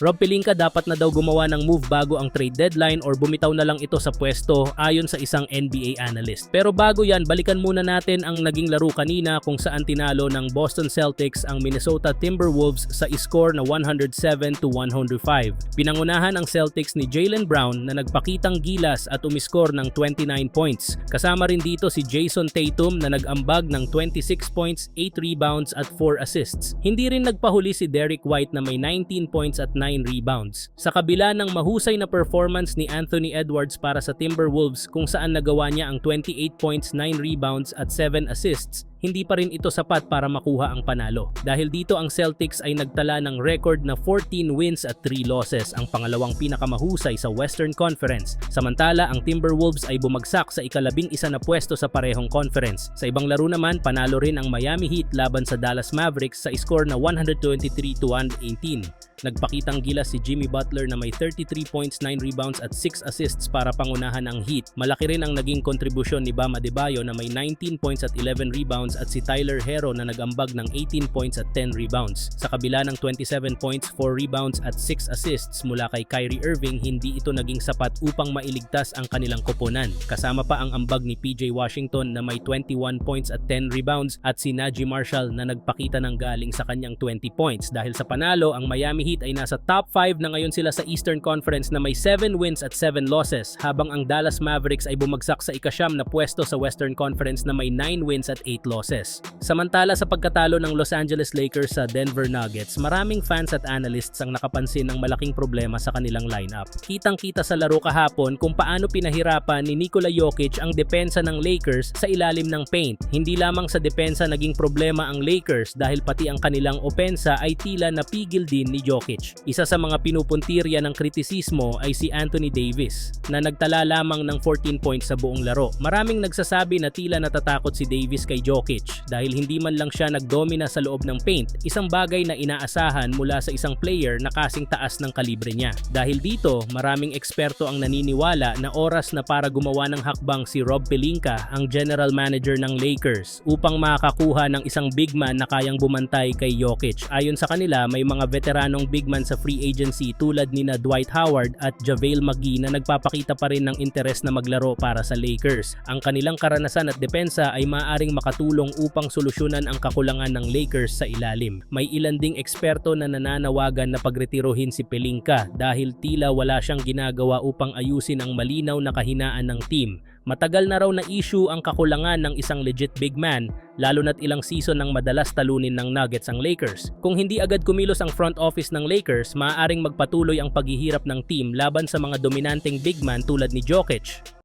Rob Pelinka dapat na daw gumawa ng move bago ang trade deadline or bumitaw na lang ito sa pwesto ayon sa isang NBA analyst. Pero bago yan, balikan muna natin ang naging laro kanina kung saan tinalo ng Boston Celtics ang Minnesota Timberwolves sa score na 107-105. Pinangunahan ang Celtics ni Jaylen Brown na nagpakitang gilas at umiskor ng 29 points. Kasama rin dito si Jason Tatum na nag-ambag ng 26 points, 8 rebounds at 4 assists. Hindi rin nagpahuli si Derrick White na may 19 points at 9 rebounds. Sa kabila ng mahusay na performance ni Anthony Edwards para sa Timberwolves kung saan nagawa niya ang 28 points, 9 rebounds at 7 assists, hindi pa rin ito sapat para makuha ang panalo. Dahil dito ang Celtics ay nagtala ng record na 14 wins at 3 losses, ang pangalawang pinakamahusay sa Western Conference. Samantala, ang Timberwolves ay bumagsak sa ika-11 na pwesto sa parehong conference. Sa ibang laro naman, panalo rin ang Miami Heat laban sa Dallas Mavericks sa score na 123-118. Nagpakitang gilas si Jimmy Butler na may 33 points, 9 rebounds at 6 assists para pangunahan ang Heat. Malaki rin ang naging kontribusyon ni Bam Adebayo na may 19 points at 11 rebounds at si Tyler Herro na nag-ambag ng 18 points at 10 rebounds. Sa kabila ng 27 points, 4 rebounds at 6 assists mula kay Kyrie Irving, hindi ito naging sapat upang mailigtas ang kanilang koponan. Kasama pa ang ambag ni PJ Washington na may 21 points at 10 rebounds at si Najee Marshall na nagpakita ng galing sa kanyang 20 points. Dahil sa panalo, ang Miami Heat ay nasa top 5 na ngayon sila sa Eastern Conference na may 7 wins at 7 losses, habang ang Dallas Mavericks ay bumagsak sa ika-9 na pwesto sa Western Conference na may 9 wins at 8 losses. Samantala sa pagkatalo ng Los Angeles Lakers sa Denver Nuggets, maraming fans at analysts ang nakapansin ng malaking problema sa kanilang lineup. Kitang-kita sa laro kahapon kung paano pinahirapan ni Nikola Jokic ang depensa ng Lakers sa ilalim ng paint. Hindi lamang sa depensa naging problema ang Lakers dahil pati ang kanilang opensa ay tila napigil din ni Jokic. Isa sa mga pinupuntirya ng kritisismo ay si Anthony Davis na nagtala lamang ng 14 points sa buong laro. Maraming nagsasabi na tila natatakot si Davis kay Jokic dahil hindi man lang siya nagdomina sa loob ng paint, isang bagay na inaasahan mula sa isang player na kasing taas ng kalibre niya. Dahil dito, maraming eksperto ang naniniwala na oras na para gumawa ng hakbang si Rob Pelinka, ang general manager ng Lakers, upang makakuha ng isang big man na kayang bumantay kay Jokic. Ayon sa kanila, may mga veteranong big man sa free agency tulad nina Dwight Howard at JaVale McGee na nagpapakita pa rin ng interes na maglaro para sa Lakers. Ang kanilang karanasan at depensa ay maaaring makatulong upang solusyonan ang kakulangan ng Lakers sa ilalim. May ilan ding eksperto na nananawagan na pagretirohin si Pelinka dahil tila wala siyang ginagawa upang ayusin ang malinaw na kahinaan ng team. Matagal na raw na issue ang kakulangan ng isang legit big man, lalo na't ilang season nang madalas talunin ng Nuggets ang Lakers. Kung hindi agad kumilos ang front office ng Lakers, maaaring magpatuloy ang paghihirap ng team laban sa mga dominanteng big man tulad ni Jokic.